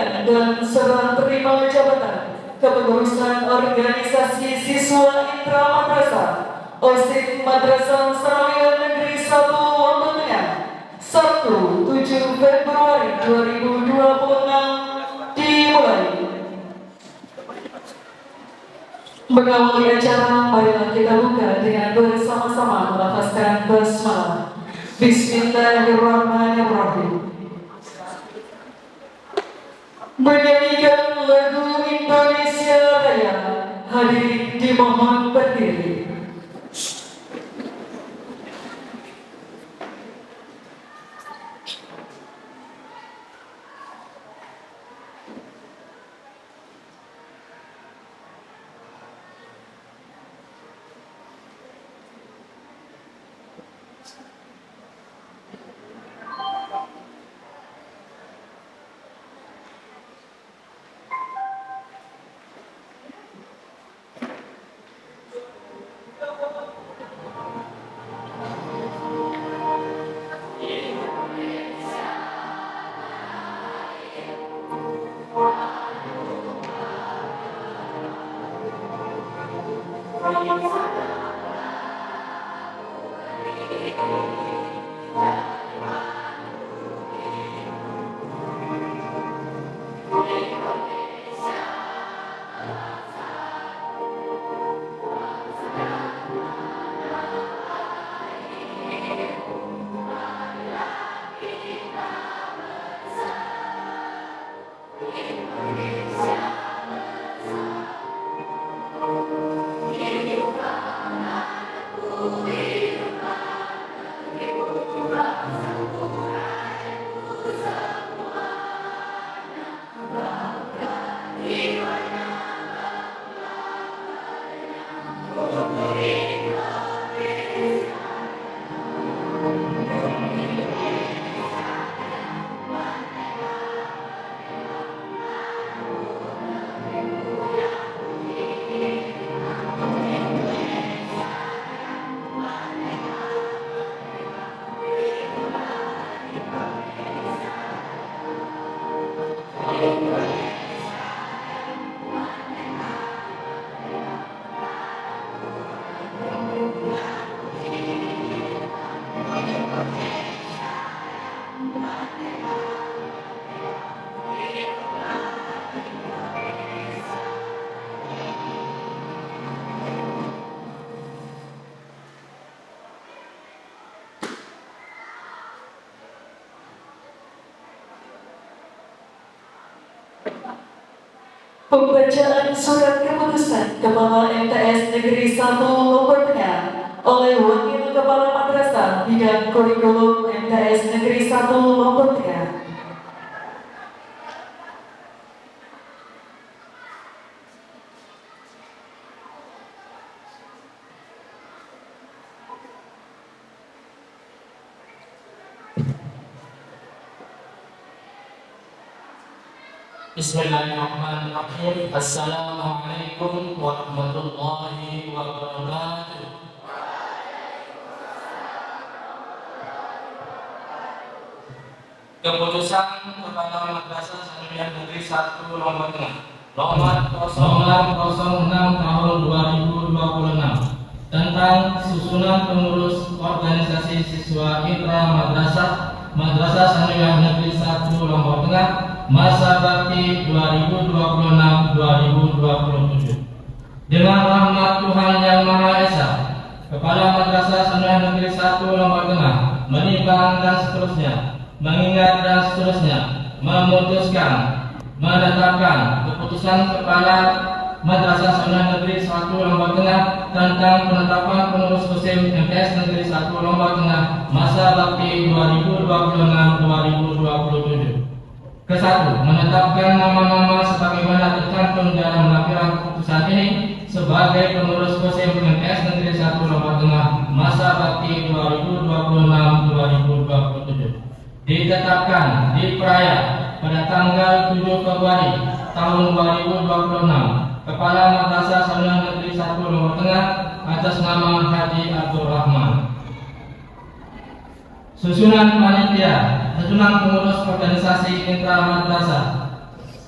pemilihan dan serah terima jabatan kepengurusan organisasi siswa intra madrasah OSIS Madrasah Sanawiyah Negeri 1 Lombok Tengah Sabtu 7 Februari 2026 dimulai. Mengawali acara, marilah kita buka dengan bersama-sama melafazkan basmalah. Bismillahirrahmanirrahim. Menyanyikan lagu Indonesia Raya, hadirin dimohon berdiri. Pembacaan surat keputusan Kepala MTS Negeri 1 Lombok Tengah oleh Wakil Kepala Madrasah Bidang Kurikulum MTS Negeri 1 Lombok Tengah. Bismillahirrahmanirrahim. Assalamualaikum warahmatullahi wabarakatuh. Keputusan Kepala Madrasah Sanawiyah Negeri 1 Lombok Tengah nomor 0606 tahun 2026 tentang susunan pengurus organisasi siswa intra Madrasah Sanawiyah Negeri 1 Lombok Tengah masa bakti 2026-2027. Dengan rahmat Tuhan Yang Maha Esa, Kepala Madrasah Sanawiyah Negeri 1 Lombok Tengah menimbang dan seterusnya, mengingat dan seterusnya, memutuskan, menetapkan keputusan Kepala Madrasah Sanawiyah Negeri 1 Lombok Tengah tentang penetapan pengurus Musim MTS Negeri 1 Lombok Tengah masa bakti 2026-2027. Kesatu, menetapkan nama-nama sebagaimana tercantum dalam lampiran keputusan ini sebagai pengurus Musim MTS Negeri 1 Lombok Tengah masa bakti 2026-2027. Ditetapkan diperaya pada tanggal 7 Februari tahun 2026 Kepala Madrasah Sanawiyah Negeri 1 Lombok Tengah atas nama Haji Abdul Rahman. Susunan panitia, susunan pengurus organisasi intra madrasah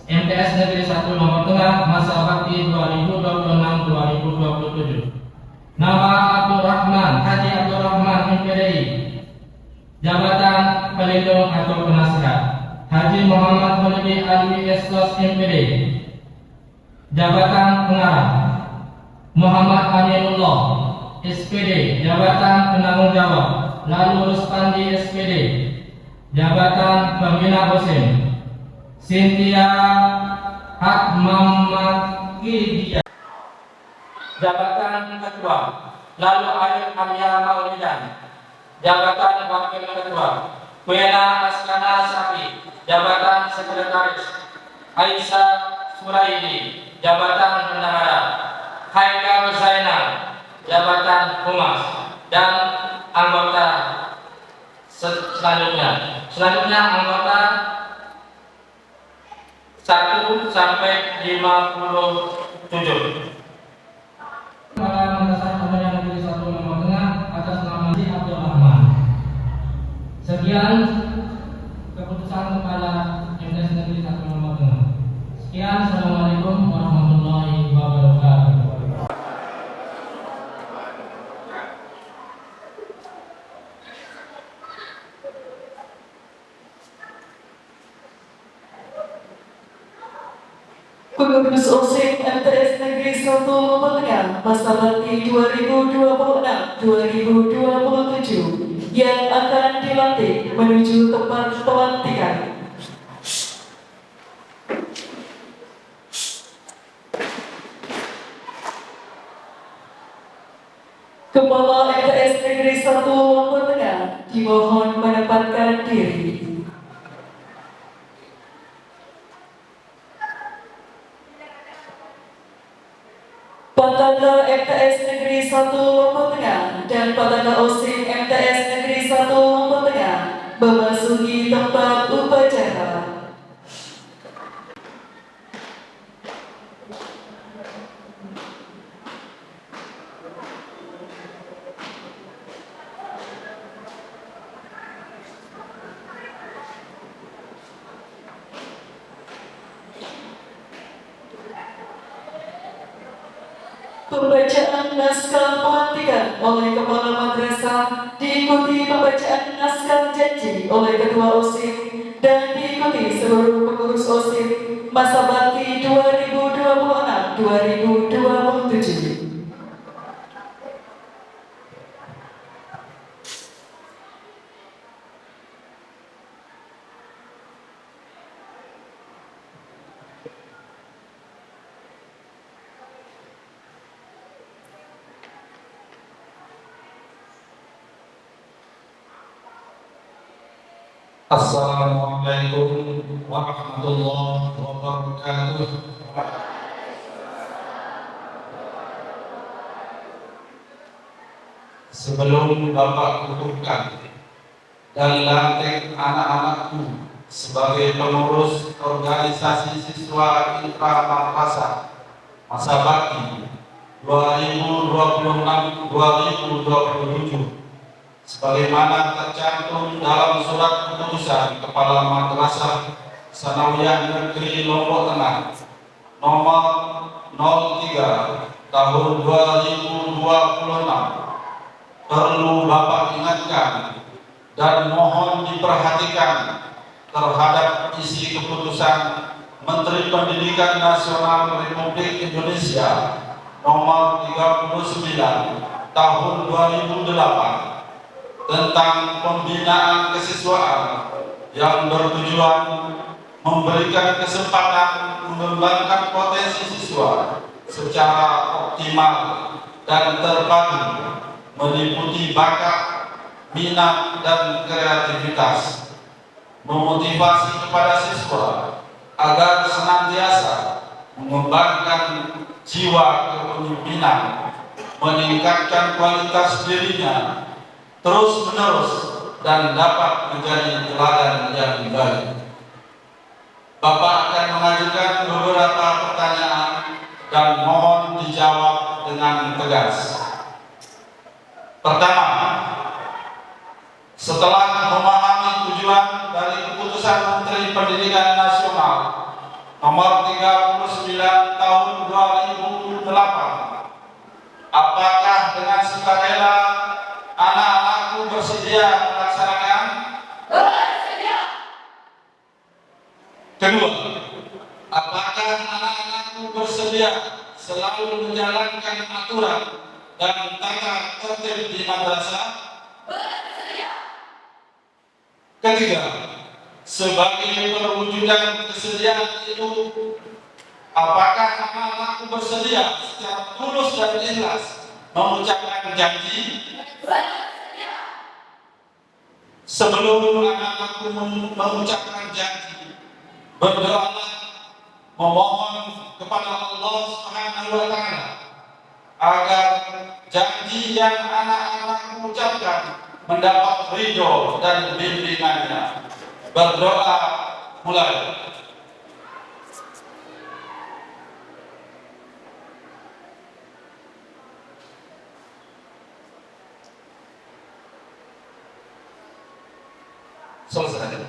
MTS Negeri 1 Lombok Tengah masa bakti 2026-2027. Nama Abdurrahman Haji Abdurrahman MPDI. Jabatan Pelindung atau Penasihat Haji Muhammad Khalidi Alwi Essos MPD. Jabatan Pengarah Muhammad Aminullah SPD. Jabatan Penanggung Jawab Lalu Ruspandi SPD. Jabatan Pembina OSIM Cynthia Hatmamakidia. Jabatan Ketua Lalu Arif Amya Maulidan. Jabatan Wakil Ketua Kuena Askana Safi. Jabatan Sekretaris Aisyah Suraidi. Jabatan Bendahara Haikal Zainal. Jabatan Humas dan anggota selanjutnya anggota 1 sampai 57. Kepala Madrasah Al-Huda Negeri 1 Lombok Tengah atas nama Haji Abdurrahman. Sekian keputusan Kepala MTS Negeri 1 Lombok Tengah. Sekian, Assalamualaikum warahmatullahi wabarakatuh. Pengurus OSIM MTS Negeri 1 Lombok Tengah masa bakti 2026-2027 yang akan dilantik menuju tempat pelantikan. Kepala MTS Negeri 1 Lombok Tengah dimohon menempatkan diri. Pataka MTS Negeri 1 Lombok Tengah dan Pataka OSIM MTS Negeri 1 Lombok Tengah memasuki tempat upacara. Pembacaan naskah pelantikan oleh Kepala Madrasah diikuti pembacaan naskah janji oleh Ketua OSIM dan diikuti seluruh pengurus OSIM masa bakti 2026-2027. Assalamualaikum warahmatullahi wabarakatuh. Sebelum Bapak kukuhkan dan lantik anak-anakku sebagai pengurus organisasi siswa intra madrasah masa bakti 2026-2027 sebagaimana tercantum dalam surat keputusan Kepala Madrasah Sanawiyah Negeri Lombok Tengah nomor 03 tahun 2026, perlu Bapak ingatkan dan mohon diperhatikan terhadap isi keputusan Menteri Pendidikan Nasional Republik Indonesia nomor 39 tahun 2008 tentang pembinaan kesiswaan yang bertujuan memberikan kesempatan mengembangkan potensi siswa secara optimal dan terpadu, meliputi bakat, minat, dan kreativitas, memotivasi kepada siswa agar senantiasa mengembangkan jiwa kepemimpinan, meningkatkan kualitas dirinya terus-menerus dan dapat menjadi teladan yang baik. Bapak akan mengajukan beberapa pertanyaan dan mohon dijawab dengan tegas. Pertama, setelah memahami tujuan dari keputusan Menteri Pendidikan Nasional nomor 39 tahun 2008. Apakah dengan sukarela anak-anakku bersedia melaksanakan? Bersedia. Kedua, apakah anak-anakku bersedia selalu menjalankan aturan dan tata tertib di madrasah? Bersedia. Ketiga, sebagai perwujudan kesediaan itu, apakah anak-anakku bersedia secara tulus dan ikhlas mengucapkan janji? Bersedia. Sebelum anak-anakku mengucapkan janji, berdoalah memohon kepada Allah Subhanahu wa Ta'ala agar janji yang anak-anakku ucapkan mendapat ridho dan bimbingannya. Berdoa mulai. Selesai.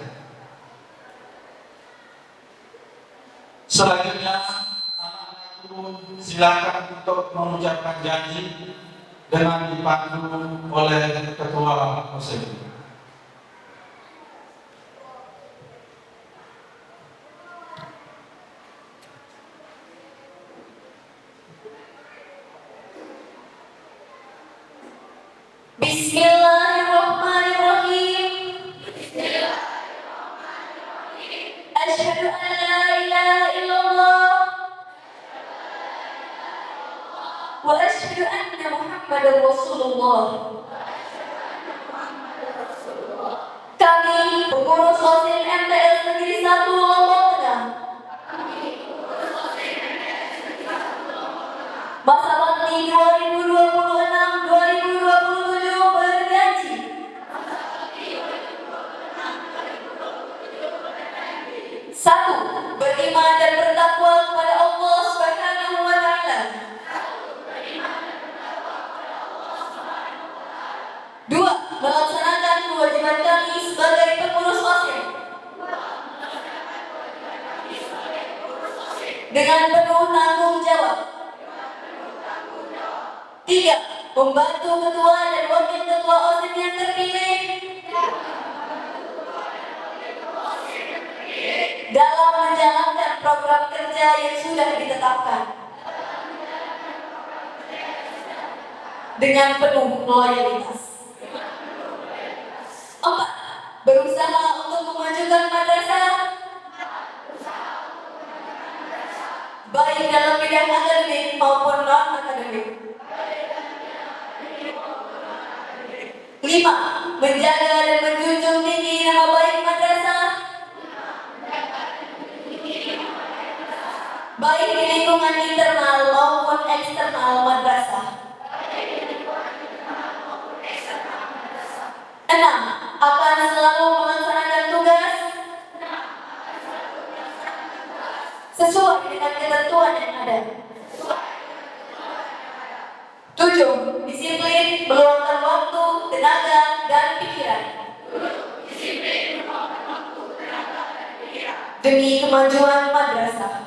Selanjutnya anak-anakku silakan untuk mengucapkan janji dengan dipandu oleh ketua OSIS. Bismillahirrahmanirrahim. Asyhadu an la ilaha illallah wa asyhadu anna Muhammadar Rasulullah. Kami pengurus OSIS MTS Negeri 1 Lombok Tengah, masa bakti 2026-2027 berjanji satu, beriman dan bertakwa kepada Allah Subhanahu wa Ta'ala. Dua, melaksanakan kewajiban kami sebagai pengurus OSIS dengan penuh tanggung jawab. Tiga, membantu ketua dan wakil ketua OSIS yang terpilih dalam menjalankan program kerja yang sudah ditetapkan dengan penuh loyalitas. Empat, berusaha untuk memajukan madrasah baik dalam bidang akademik maupun non-akademik. Lima, menjaga dan menjunjung tinggi nama baik madrasah baik di lingkungan internal maupun eksternal madrasah. 6. Akan selalu melaksanakan tugas sesuai dengan ketentuan yang ada. 7. Disiplin meluangkan waktu, tenaga, dan pikiran demi kemajuan madrasah.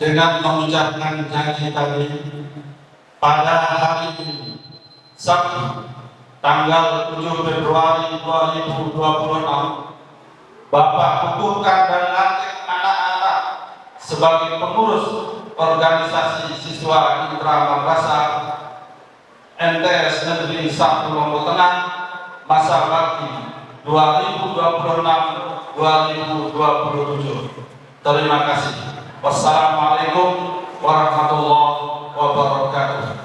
Dengan mengucapkan janji tadi, pada hari ini, Sabtu, tanggal 7 Februari 2026, Bapak kukuhkan dan lantik anak-anak sebagai pengurus organisasi siswa intra madrasah MTS Negeri 1 Lombok Tengah masa bakti 2026-2027. Terima kasih. Wassalamualaikum warahmatullahi wabarakatuh.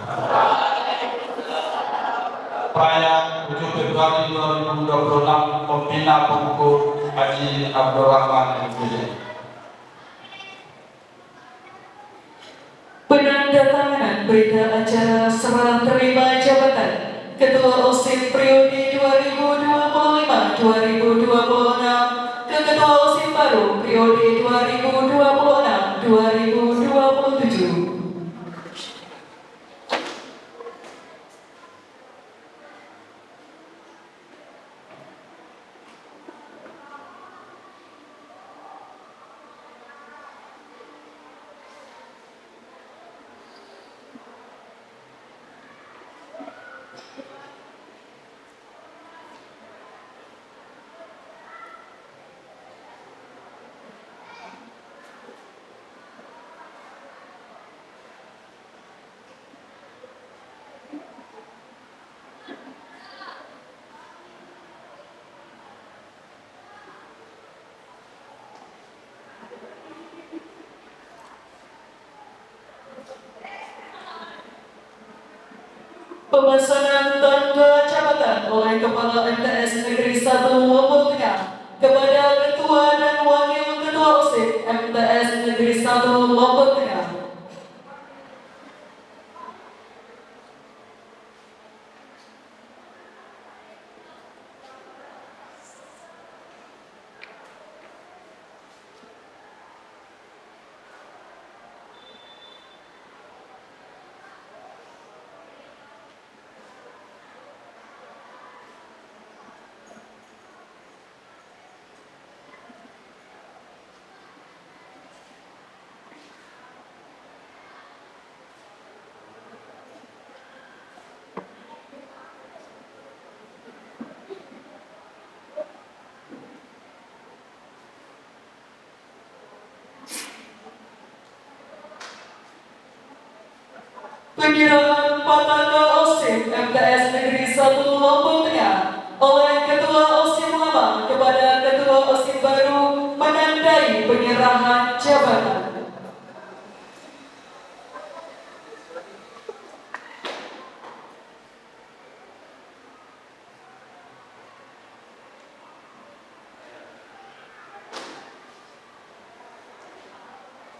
Perayaan 7 Februari 2026, Pembina Pengukur Haji Abdurrahman MPD. Penandatanganan berita acara serah terima jabatan Ketua OSIS periode 2025-2026 ke Ketua OSIS baru periode 2026-2027. Pemesanan tanda jabatan oleh Kepala MTS Negeri 1 Lombok Tengah kepada Ketua dan Wakil Ketua OSIS MTS Negeri 1 Lombok Tengah. Penyerahan Pataka OSIS MTS Negeri 1 Lombok Tengah oleh Ketua OSIS lama kepada Ketua OSIS baru menandai penyerahan jabatan.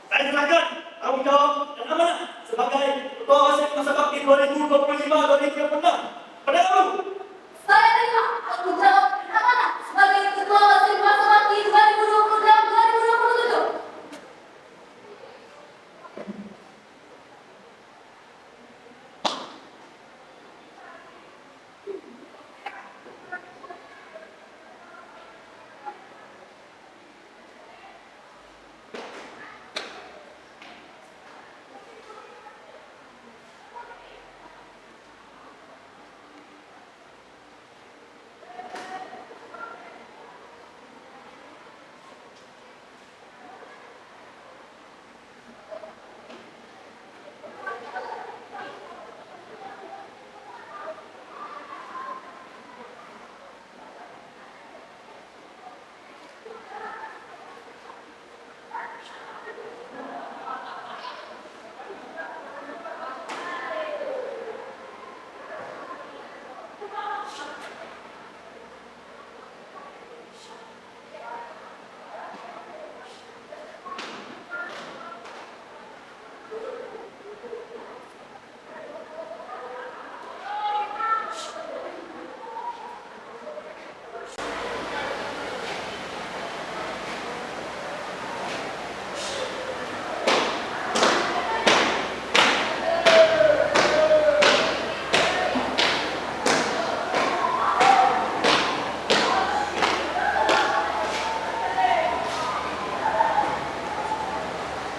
Saya serahkan tanggung jawab dan amanah sebagai Ketua OSIS masa bakti 2025-2026 pada kamu. Saya terima tanggung jawab dan amanah sebagai Ketua OSIS masa bakti 2026-2027.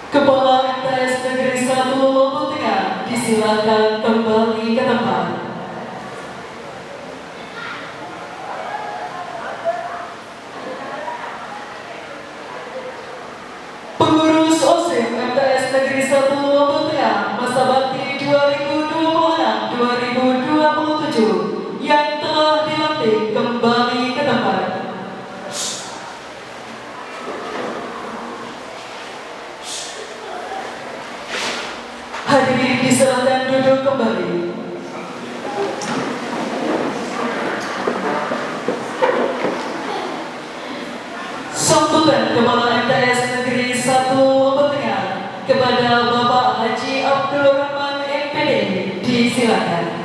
Kepala MTS Negeri 1 Lombok Tengah disilakan kembali ke tempat. Pengurus OSIS MTS Negeri 1 Lombok Tengah masa bakti 2026-2027 yang telah dilantik kembali ke tempat. Hadirin disilakan duduk kembali. Sambutan Kepala MTS Negeri 1 Lombok Tengah kepada Bapak Haji Abdul Rahman MPD disilakan.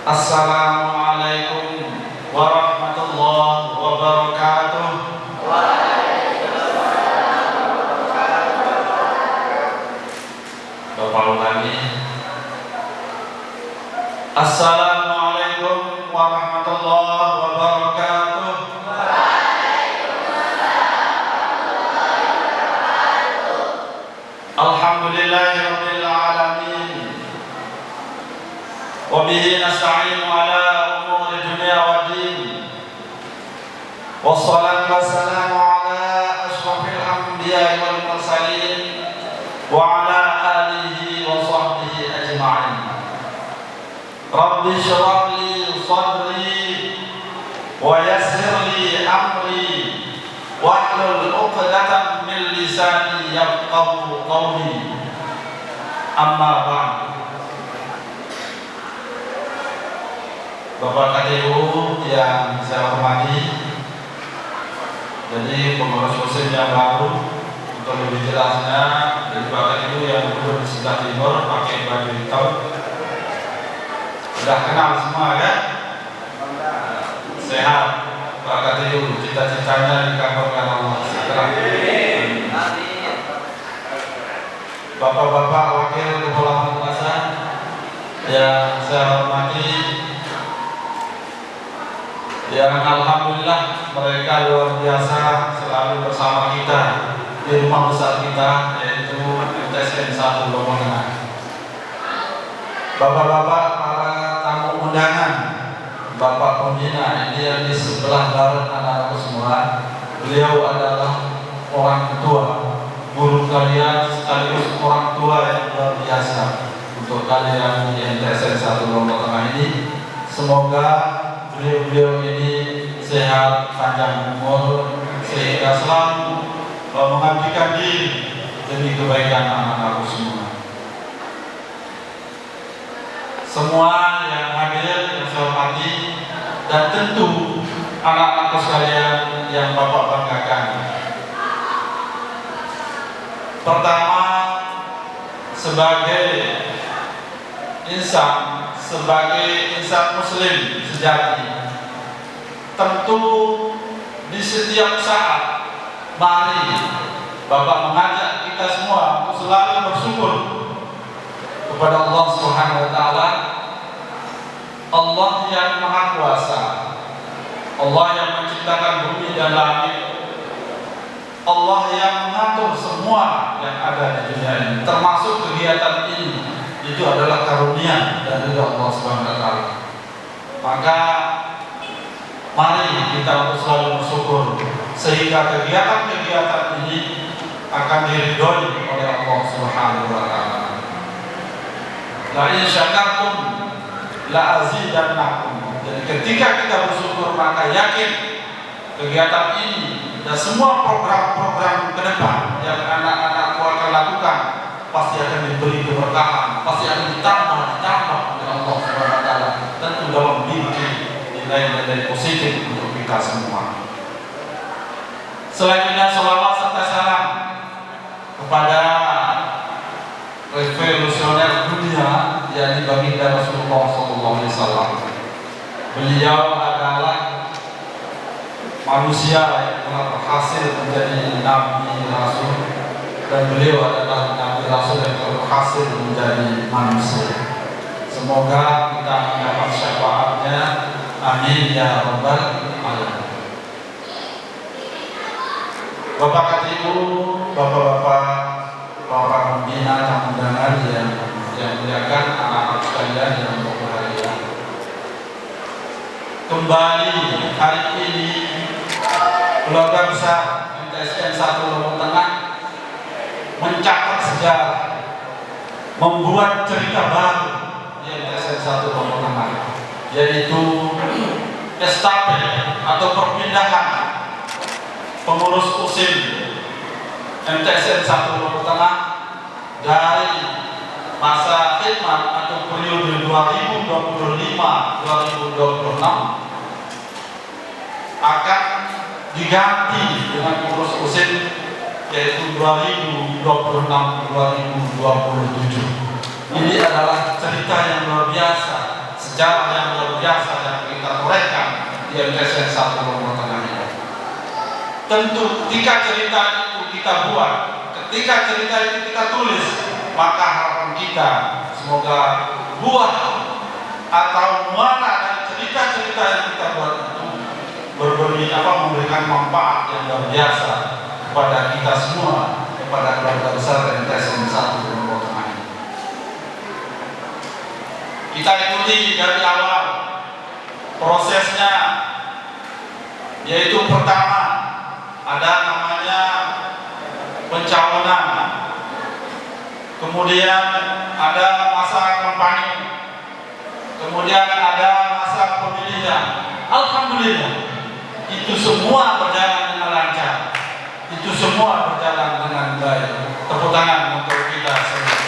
Assalamualaikum warahmatullahi wabarakatuh. Bapak ulangi. Assalamualaikum warahmatullahi wabarakatuh. Alhamdulillahirabbil alamin. وبه نستعين على أمور الدنيا والدين والصلاة والسلام على أشرف الأنبياء والمرسلين وعلى آله وصحبه أجمعين رب اشرح لي صدري ويسر لي أمري واحلل عقدة من لساني يفقهوا قولي أما بعد. Bapak KDU yang saya hormati, jadi pengurus musim yang baru, untuk lebih jelasnya dari Bapak KDU yang duduk di sebelah timur pakai baju hitam, sudah kenal semua ya? Sehat Pak KDU, cita-citanya dikabulkan Allah segera. Bapak-bapak wakil kepala madrasah yang saya hormati, yang alhamdulillah mereka luar biasa selalu bersama kita di rumah besar kita, yaitu MTSN 1 Lombok Tengah. Bapak-bapak para tamu undangan, Bapak Pembina, ini yang di sebelah barat anak-anakku semua, beliau adalah orang tua, guru kalian sekaligus orang tua yang luar biasa untuk kalian di MTSN 1 Lombok Tengah ini. Semoga beliau ini sehat, panjang umur, sehingga selalu mengabdikan diri demi kebaikan anak-anakku semua. Semua yang hadir yang saya hormati, dan tentu anak-anakku sekalian yang Bapak banggakan. Pertama, sebagai insan muslim sejati, tentu di setiap saat mari Bapak mengajak kita semua untuk selalu bersyukur kepada Allah Subhanahu wa taala, Allah yang Maha Kuasa, Allah yang menciptakan bumi dan langit, Allah yang mengatur semua yang ada di dunia ini, termasuk kegiatan ini. Itu adalah karunia dari Allah Subhanahu wa taala. Maka mari kita untuk selalu bersyukur sehingga kegiatan-kegiatan ini akan diridhoi oleh Allah Subhanahu wa taala. La in syakartum la azidannakum. Jadi ketika kita bersyukur, maka yakin kegiatan ini dan semua program-program ke depan yang anak-anakku akan lakukan pasti akan diberi keberkahan, pasti akan ditambah oleh Allah Subhanahu wa taala, tentu dalam nilai-nilai positif untuk kita semua. Selanjutnya selawat serta salam kepada revolusioner dunia yang baginda Rasulullah SAW. Beliau adalah manusia yang telah berhasil menjadi nabi rasul, dan beliau adalah nabi rasul yang telah berhasil menjadi manusia. Semoga kita mendapat syafaatnya, amin ya rabbal alamin. Bapak KTU, bapak-bapak, para pembina dan undangan yang muliakan, anak-anak sekalian yang berbahagia. Kembali hari ini keluarga besar MTSN 1 Lombok Tengah mencatat sejarah, membuat cerita baru di MTSN 1 Lombok Tengah, yaitu estafet atau perpindahan pengurus USIM MTSN 1 Lombok Tengah dari masa khidmat atau periode 2025-2026 akan diganti dengan pengurus USIM yaitu 2026-2027. Ini adalah cerita yang luar biasa, sejarah yang luar biasa yang kita torehkan di MTSN 1 Lombok Tengah ini. Tentu ketika cerita itu kita buat, ketika cerita itu kita tulis, maka harapan kita semoga buah atau muara dari cerita-cerita yang kita buat itu memberikan manfaat yang luar biasa kepada kita semua, kepada keluarga besar MTSN 1 Lombok Tengah. kita ikuti dari awal prosesnya, yaitu pertama ada namanya pencalonan, kemudian ada masa kampanye, kemudian ada masa pemilihan. Alhamdulillah, itu semua berjalan dengan lancar, itu semua berjalan dengan baik. Tepuk tangan untuk kita semua.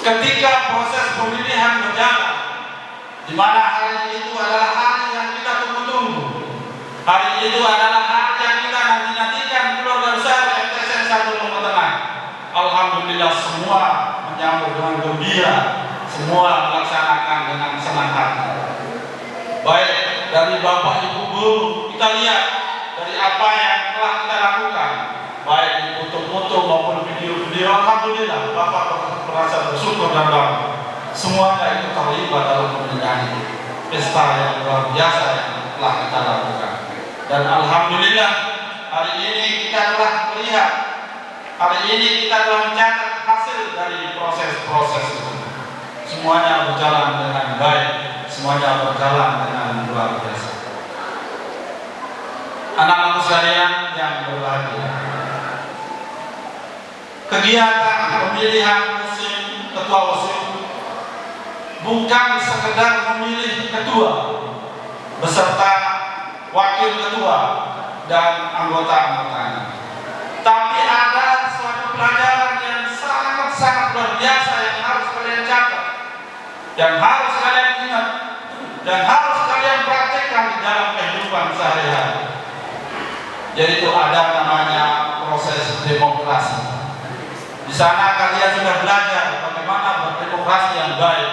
Ketika proses pemilihan berjalan, di mana hari itu adalah hari yang kita tunggu-tunggu, hari itu adalah hari yang kita nanti-nantikan keluarga besar MTSN 1 Lombok Tengah. Alhamdulillah semua menyambut dengan gembira, semua melaksanakan dengan senang hati. Baik dari Bapak Ibu guru, kita lihat dari apa yang telah kita lakukan, baik di foto-foto maupun video-video. Alhamdulillah Bapak merasa bersyukur dan bangga. Semuanya itu terlibat dalam pemilihan pesta yang luar biasa yang telah kita lakukan. Dan alhamdulillah hari ini kita telah melihat, hari ini kita telah mencatat hasil dari proses-proses itu. Semuanya berjalan dengan baik, semuanya berjalan dengan luar biasa. Anak-anak sekalian yang berbahagia, kegiatan pemilihan musim ketua OSIS bukan sekedar memilih ketua beserta wakil ketua dan anggota-anggotanya, tapi ada suatu pelajaran yang sangat-sangat luar biasa yang harus kalian catat, yang harus kalian ingat, dan harus kalian praktekkan di dalam kehidupan sehari-hari, yaitu ada namanya proses demokrasi. Di sana kalian sudah belajar bagaimana berdemokrasi yang baik.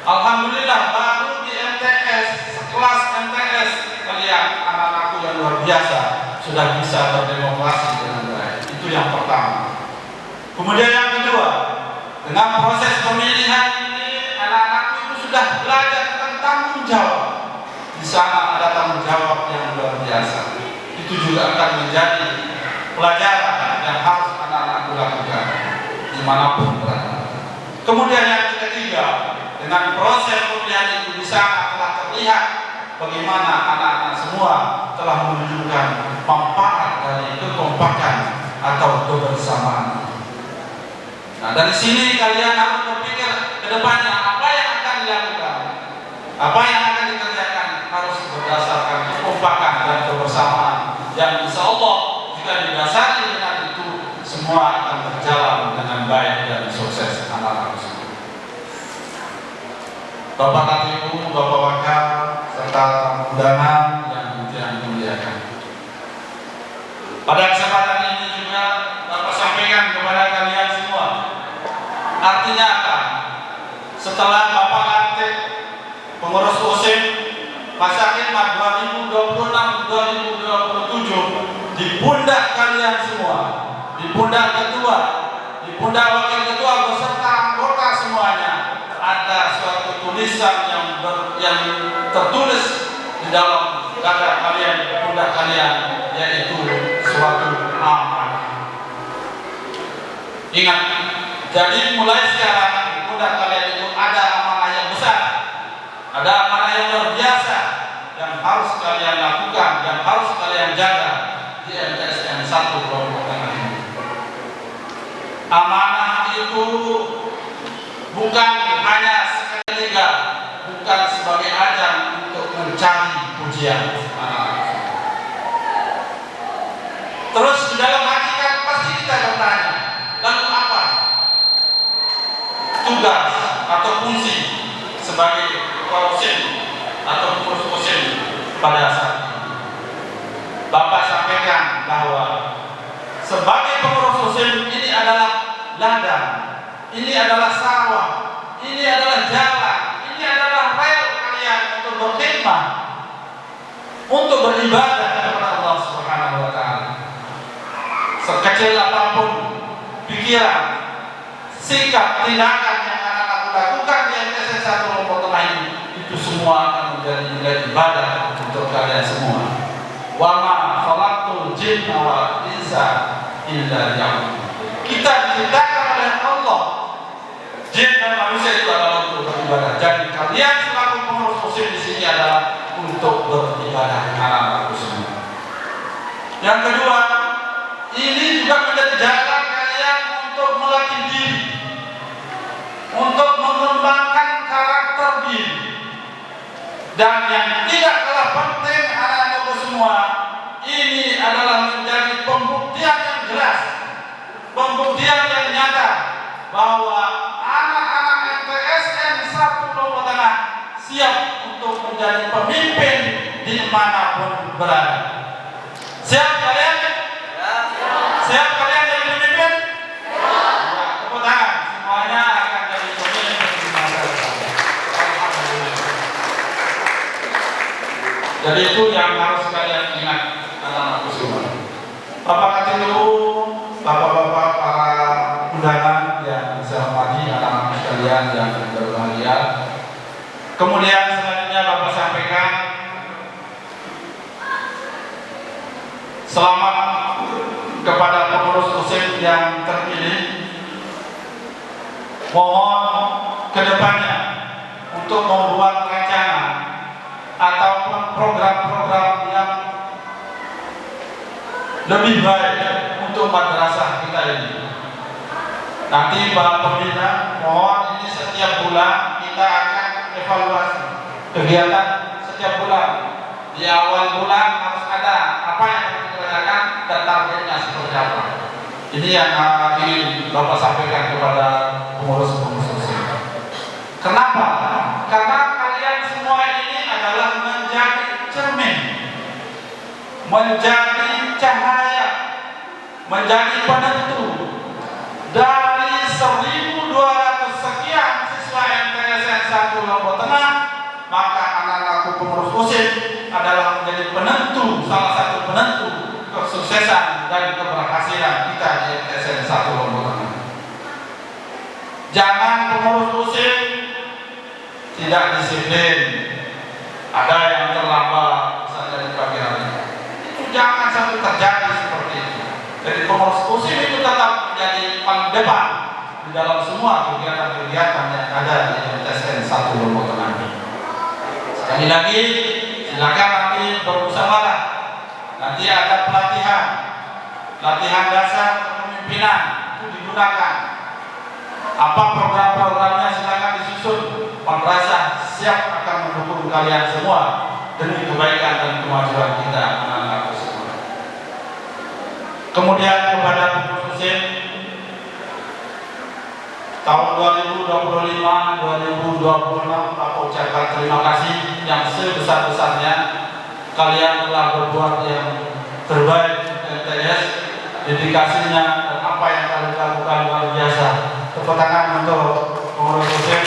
Alhamdulillah baru di MTS, sekelas MTS, kalian anak-anakku yang luar biasa sudah bisa berdemokrasi dengan baik. Itu yang pertama. Kemudian yang kedua, dengan proses pemilihan ini anak-anakku itu sudah belajar tentang tanggung jawab. Di sana ada tanggung jawab yang luar biasa. Itu juga akan menjadi pelajaran yang harus anak-anakku lakukan dimanapun berada. Kemudian yang ketiga, dengan proses pemilihan itu di sana telah terlihat bagaimana anak-anak semua telah menunjukkan manfaat dari kekompakan atau kebersamaan. Nah, dari sini kalian harus berpikir ke depannya apa yang akan dilakukan, apa yang akan dikerjakan harus berdasarkan kekompakan dan kebersamaan yang insya Allah jika didasari dengan itu semua akan berjalan dengan baik dan sukses anak-anak semua. Bapak Katibu, Bapak Wakil, serta tamu undangan yang dimuliakan. Pada kesempatan ini juga Bapak sampaikan kepada kalian semua. Artinya apa? Setelah Bapak lantik pengurus OSIS masa khidmat 2026-2027 di pundak kalian semua, di pundak ketua, di pundak wakil ketua beserta anggota semuanya, ada suatu tulisan yang tertulis di dalam dada kalian, di pundak kalian, yaitu suatu amanah. Ingat, jadi mulai sekarang di pundak kalian itu ada amanah yang besar, ada amanah yang luar biasa yang harus kalian lakukan, yang harus kalian jaga di MTSN 1 Lombok Tengah ini. Amanah itu bukan hanya seketiga, bukan sebagai ajang untuk mencari pujian. Terus di dalam hakikat pasti kita bertanya, lalu apa tugas atau fungsi sebagai OSIS atau pengurus OSIS pada saat ini? Bapak sampaikan bahwa sebagai pengurus OSIS ini adalah ladang, ini adalah sawah, ini adalah jalan, ini adalah rel kalian untuk berkhidmat, untuk beribadah kepada Allah Subhanahu wa Ta'ala. Sekecil apapun pikiran, sikap, tindakan yang anak-anak lakukan di MTSN 1 Lombok Tengah ini, itu semua akan menjadi nilai ibadah untuk kalian semua. Wa ma khalaqtul jinna wal insa illa liya'budun. kita diciptakan oleh Allah. Jin dan manusia itu adalah untuk beribadah. Jadi kalian selaku pengurus musim di sini adalah untuk beribadah, anak-anakku semua. Yang kedua, ini juga menjadi jalan kalian untuk melatih diri, untuk mengembangkan karakter diri. Dan yang tidak kalah penting, anak-anakku semua, ini adalah menjadi pembuktian yang jelas, pembuktian yang nyata bahwa anak-anak MTSN 1 Lombok Tengah siap untuk menjadi pemimpin dimanapun berada. Siap kalian? Siap kalian jadi pemimpin? Ya, tepuk tangan. Semuanya akan jadi pemimpin di masa depan. Alhamdulillah. Jadi itu yang harus kalian ingat, anak-anakku semua. Bapak Katilu, bapak-bapak para undangan yang saya hormati, anak-anak sekalian yang berbahagia. Kemudian selanjutnya Bapak sampaikan selamat kepada pengurus musim yang terpilih. Mohon kedepannya untuk membuat rancangan ataupun program-program yang lebih baik untuk madrasah kita ini. Nanti Pak Pembina, mohon ini setiap bulan kita akan evaluasi kegiatan setiap bulan. Di awal bulan harus ada apa yang harus dikerjakan dan targetnya seperti apa. Ini yang ingin Bapak sampaikan kepada pengurus-pengurus musim. Kenapa? Karena kalian semua ini adalah menjadi cermin, menjadi cahaya, menjadi penentu dari 1.200 sekian siswa MTSN 1 Lombok Tengah. Maka anak-anakku pengurus musim adalah menjadi penentu, salah satu penentu kesuksesan dan keberhasilan kita di MTSN 1 Lombok Tengah. Jangan pengurus musim tidak disiplin, ada yang terlambat misalnya di pagi hari. Itu jangan sampai terjadi seperti itu. Jadi pengurus musim itu tetap menjadi paling depan di dalam semua kegiatan-kegiatan yang ada di MTSN 1 Lombok Tengah. Sekali lagi, silakan nanti bermusyawarah. Nanti ada latihan dasar kepemimpinan itu digunakan. Apa program-programnya silakan disusun. Madrasah siap akan mendukung kalian semua demi kebaikan dan kemajuan kita anak-anak semua. Kemudian kepada pengurus musim tahun 2025-2026 Bapak ucapkan terima kasih yang sebesar-besarnya. Kalian telah berbuat yang terbaik untuk MTS, dedikasinya dan apa yang kalian lakukan luar biasa. Tepuk tangan untuk pengurus musim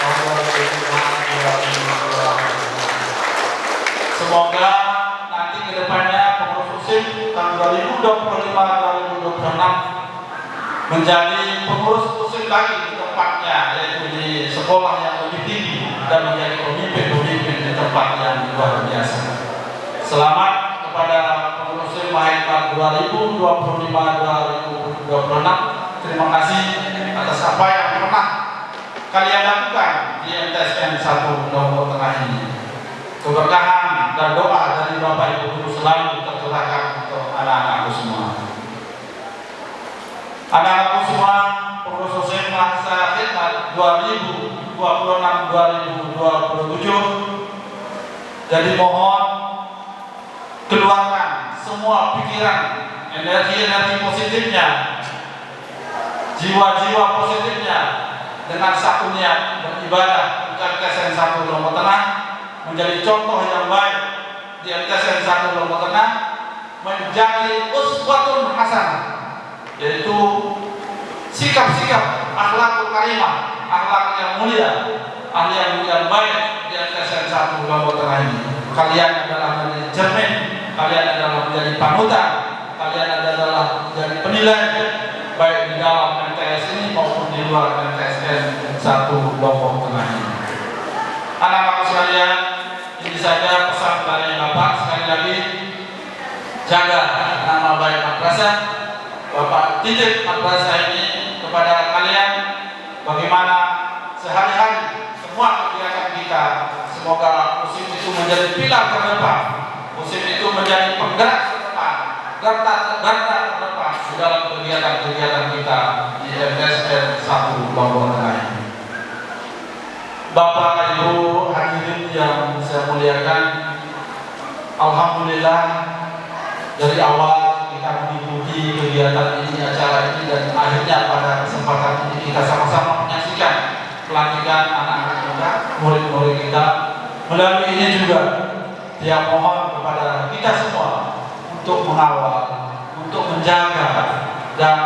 tahun 2025-2026. Semoga nanti kedepannya pengurus musim tahun 2025-2026 menjadi pengurus musim lagi di tempatnya, yaitu di sekolah yang lebih tinggi dan menjadi pemimpin-pemimpin di tempat yang luar biasa. Selamat kepada pengurus musim Mahitman 2025-2026. Terima kasih atas apa yang pernah kalian lakukan di MTSN 1 Lombok Tengah ini. Keberkahan dan doa dari Bapak Ibu Guru selalu tercurahkan untuk anak-anakku semua. Anak-anakku semua, pengurus musim masa khidmat 2026-2027. Jadi mohon keluarkan semua pikiran, energi-energi positifnya, jiwa-jiwa positifnya dengan satu niat beribadah untuk MTSN 1 Lombok Tengah, menjadi contoh yang baik di MTSN 1 Lombok Tengah, menjadi uswatun hasanah, yaitu sikap-sikap akhlakul karimah, akhlak yang mulia, akhlak yang baik di MTSN 1 Lombok Tengah ini. Kalian adalah menjadi cermin, kalian adalah menjadi panutan, kalian adalah menjadi penilai baik di dalam MTS ini maupun di luar MTSN 1 Lombok Tengah ini. Anak-anak sekalian, ini saja pesan dari Bapak. Sekali lagi, jaga nama baik madrasah, Bapak titip madrasah ini kepada kalian, bagaimana sehari-hari semua kegiatan kita. Semoga musim itu menjadi pilar ke depan, musim itu menjadi penggerak ke depan, garda ke depan di dalam kegiatan-kegiatan kita di MTSN 1 Lombok Tengah ini. Bapak Ibu hadirin yang saya muliakan, alhamdulillah dari awal kita mengikuti kegiatan ini, acara ini, dan akhirnya pada kesempatan ini kita sama-sama menyaksikan pelantikan anak-anak kita, murid-murid kita. Melalui ini juga dia mohon kepada kita semua untuk mengawal, untuk menjaga, dan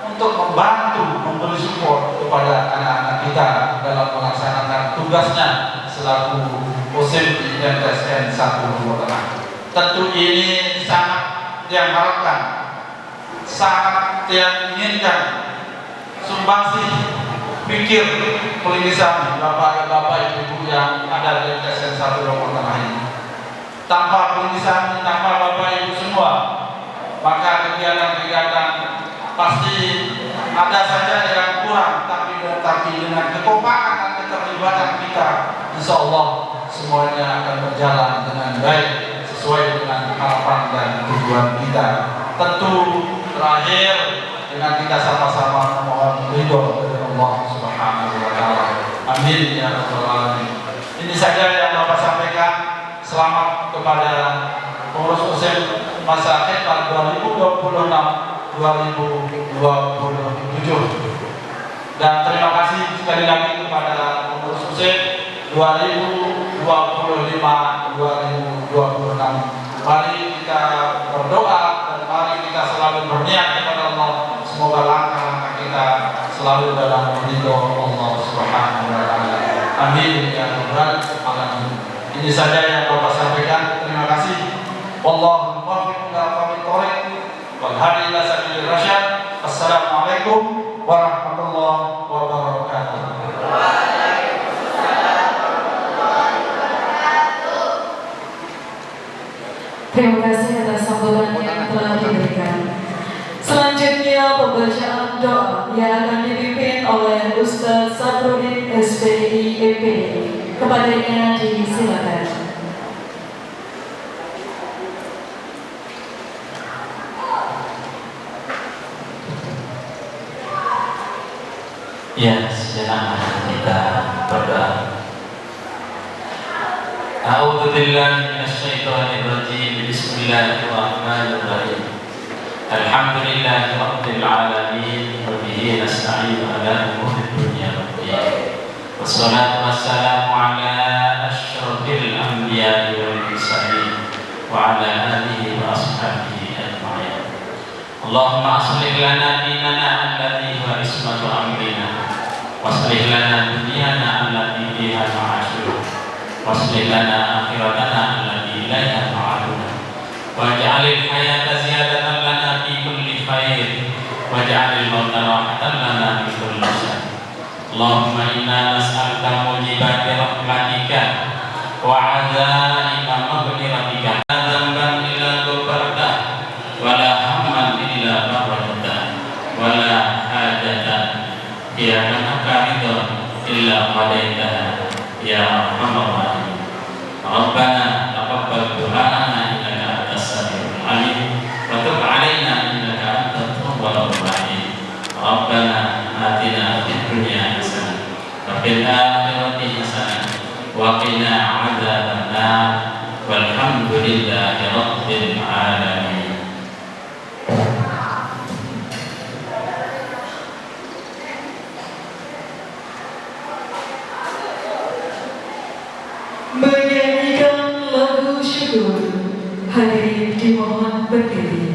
untuk membantu, memberi support kepada anak-anak kita dalam melaksanakan tugasnya selaku musim di MTSN 1 Lombok Tengah. Tentu ini sangat yang harapkan, sangat yang inginkan sumbangsi pikir pelinisan bapak-bapak, ibu-ibu yang ada di MTSN 1 Lombok Tengah ini. Tanpa pelinisan, tanpa bapak ibu semua, maka kegiatan-kegiatan pasti ada saja yang kurang, tapi dengan kekompakan dan keterlibatan kita, insya Allah semuanya akan berjalan dengan baik sesuai dengan harapan dan tujuan kita. Tentu terakhir dengan kita sama-sama memohon ridho dari Allah Subhanahu wa taala. Amin ya rabbal alamin. Ini saja yang Bapak sampaikan. Selamat kepada pengurus musim masa khidmat 2026-2027. Dan terima kasih sekali lagi kepada pengurus musim 2025-2026. Mari kita berdoa dan mari kita selalu berniat kepada Allah, semoga langkah-langkah kita selalu dalam ridho Allah Subhanahu wa taala. Amin ya rabbal alamin. Ini saja yang Bapak sampaikan. Terima kasih. Wallahu muwaffiq ila aqwamit thoriq wal hadi ila sabilir rasyad. Assalamualaikum warahmatullahi wabarakatuh. Terima kasih atas sambutan yang telah diberikan. Selanjutnya pembacaan doa yang akan dipimpin oleh Ustaz Sabrudin SPI EP. Kepadanya disilakan. Ya, sejenak kita berdoa. A'udzu billahi minasyaitonir rajim. Bismillahirrahmanirrahim. Alhamdulillahi rabbil alamin wa bihi nasta'inu ala umuri dunya waddin. Wassalatu wassalamu ala asyrafil anbiya'i wal mursalin wa ala alihi wa ashabihi ajma'in. Allahumma aslih lana dinana alladhi huwa ismatu amrina, waslih lana dunyana allati fiha ma'ashuna, waslih lana akhiratana allati ilaiha ma'aduna, waj'alil hayata ziyadatan lana fi kulli khair, waj'alil mauta rahatan lana min kulli syarr. Allahumma inna nas'aluka mujibati rahmatika wa 'adzaika maghfiratika, la dzamban illa ghafarta wa la hamman illa farajta wa la hajatan hiya laka ridha illa qadaitaha ya arhamar rahimin. Rabbana taqabbal du'ana innaka antas samiul alim wa tub 'alaina innaka antat tawwabur rahim. Rabbana atina fid dunya hasanah wa fil akhirati hasanah wa qina 'adzabannar. Walhamdulillahi rabbil alamin. Menyanyikan lagu syukur, hadirin dimohon berdiri.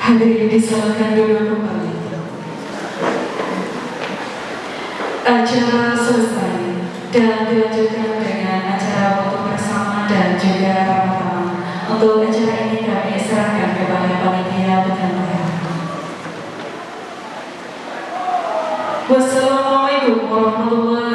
Hadirin disilakan duduk kembali. Acara selesai dan dilanjutkan dengan acara foto bersama dan juga ramah-ramah. Untuk acara ini kami serahkan kepada panitia penyelenggara. Wassalamualaikum warahmatullahi